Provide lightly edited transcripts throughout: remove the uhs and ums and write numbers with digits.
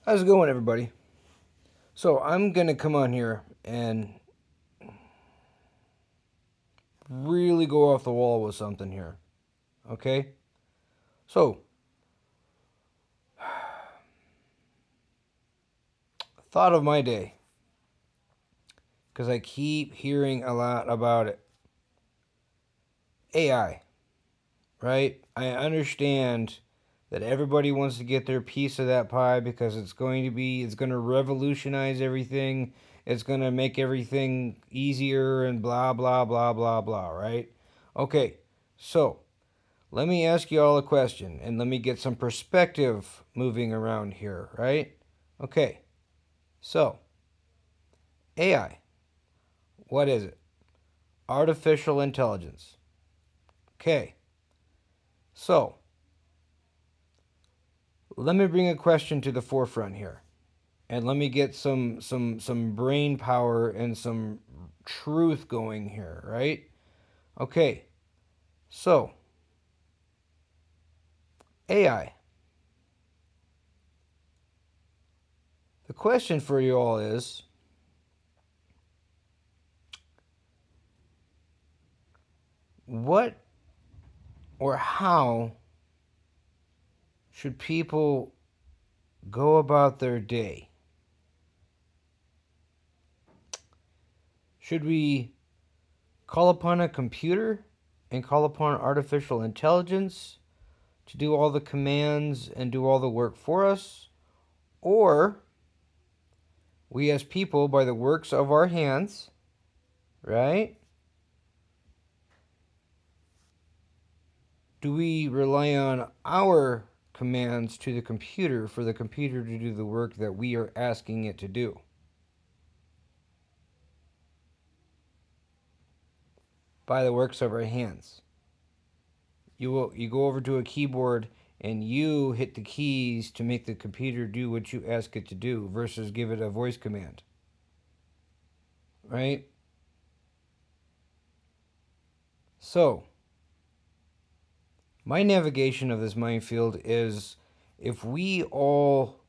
How's it going, everybody? So, I'm going to come on here and really go off the wall with something here. Okay? So, thought of my day, because I keep hearing a lot about it. AI, right? I understand that everybody wants to get their piece of that pie because it's going to revolutionize everything. It's going to make everything easier and blah, blah, blah, blah, blah, right? Okay, so let me ask you all a question and let me get some perspective moving around here, right? Okay, so AI, what is it? Artificial intelligence. Okay, so let me bring a question to the forefront here. And let me get some brain power and some truth going here, right? Okay, so AI. The question for you all is, what or how should people go about their day? Should we call upon a computer and call upon artificial intelligence to do all the commands and do all the work for us? Or we as people, by the works of our hands, right? Do we rely on our commands to the computer for the computer to do the work that we are asking it to do? By the works of our hands. You go over to a keyboard and you hit the keys to make the computer do what you ask it to do versus give it a voice command. Right? So, my navigation of this minefield is if we all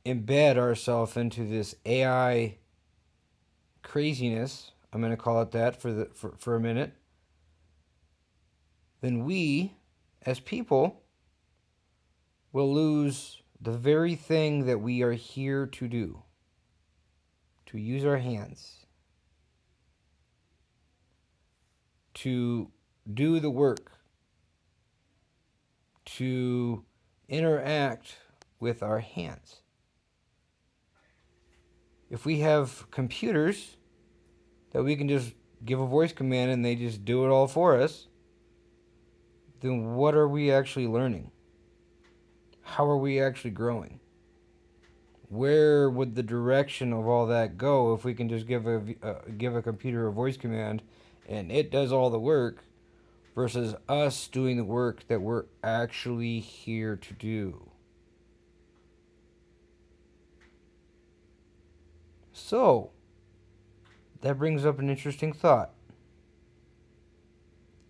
embed ourselves into this AI craziness, I'm going to call it that for a minute, then we as people will lose the very thing that we are here to do, to use our hands, to do the work, to interact with our hands. If we have computers that we can just give a voice command and they just do it all for us, then what are we actually learning? How are we actually growing? Where would the direction of all that go if we can just give a computer a voice command and it does all the work versus us doing the work that we're actually here to do? So, that brings up an interesting thought.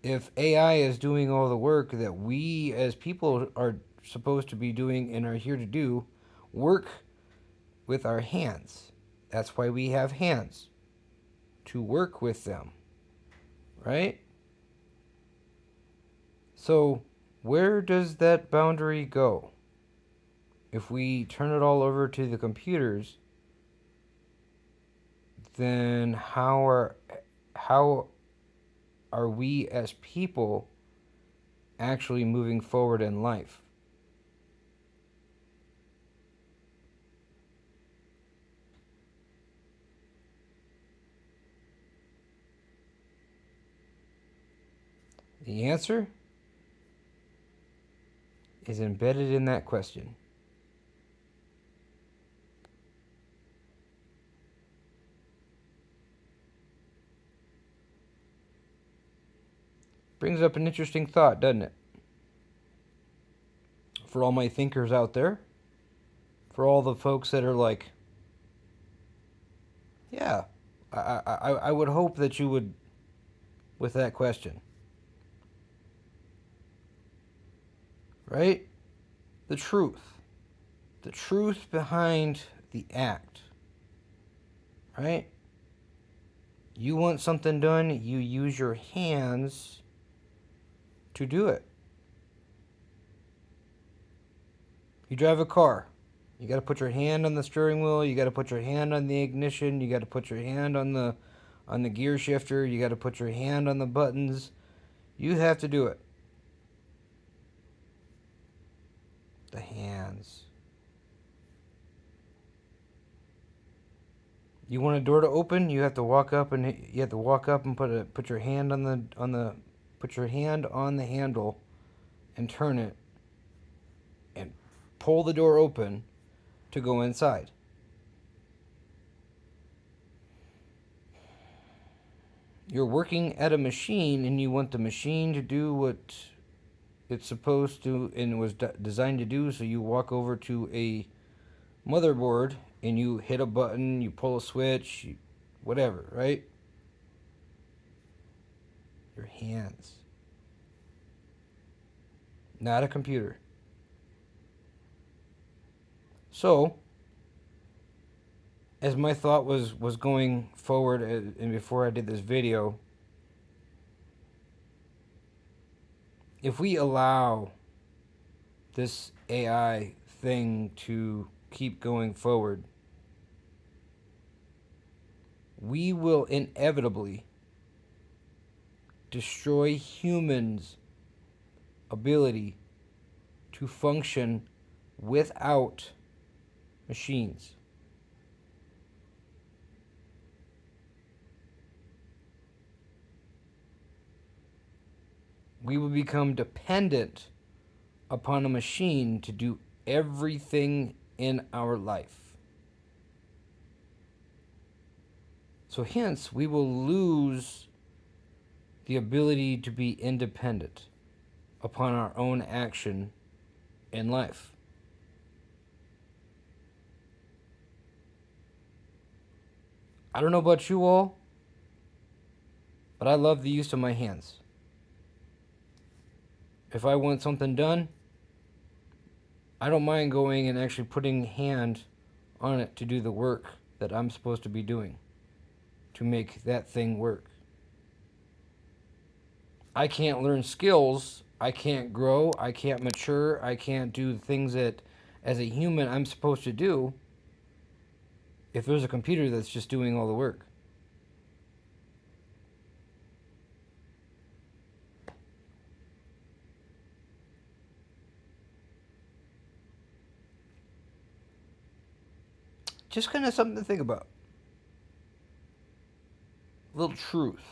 If AI is doing all the work that we as people are supposed to be doing and are here to do, work with our hands. That's why we have hands, to work with them, right? So, where does that boundary go? If we turn it all over to the computers, then how are we as people actually moving forward in life? The answer is embedded in that question. Brings up an interesting thought, doesn't it? For all my thinkers out there, for all the folks that are like, yeah, I would hope that you would with that question, right? The truth. the truth behind the act, right? You want something done, you use your hands to do it. You drive a car. You got to put your hand on the steering wheel, you got to put your hand on the ignition, you got to put your hand on the gear shifter, you got to put your hand on the buttons. You have to do it. The hands. You want a door to open, you have to walk up and put your hand on the handle and turn it and pull the door open to go inside. You're working at a machine and you want the machine to do what it's supposed to and was designed to do, so you walk over to a motherboard and you hit a button, you pull a switch, whatever, right? Your hands. Not a computer. So, as my thought was going forward and before I did this video, if we allow this AI thing to keep going forward, we will inevitably destroy humans' ability to function without machines. We will become dependent upon a machine to do everything in our life. So hence, we will lose the ability to be independent upon our own action in life. I don't know about you all, but I love the use of my hands. If I want something done, I don't mind going and actually putting hand on it to do the work that I'm supposed to be doing to make that thing work. I can't learn skills, I can't grow, I can't mature, I can't do the things that as a human I'm supposed to do if there's a computer that's just doing all the work. Just kind of something to think about. A little truth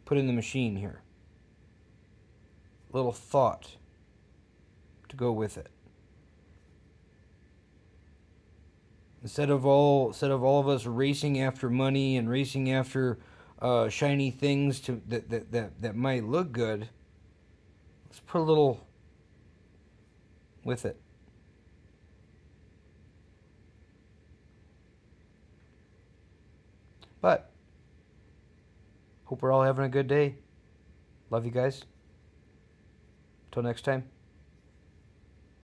put in the machine here. A little thought to go with it. Instead of all of us racing after money and racing after shiny things that might look good, let's put a little with it. But hope we're all having a good day. Love you guys. Till next time.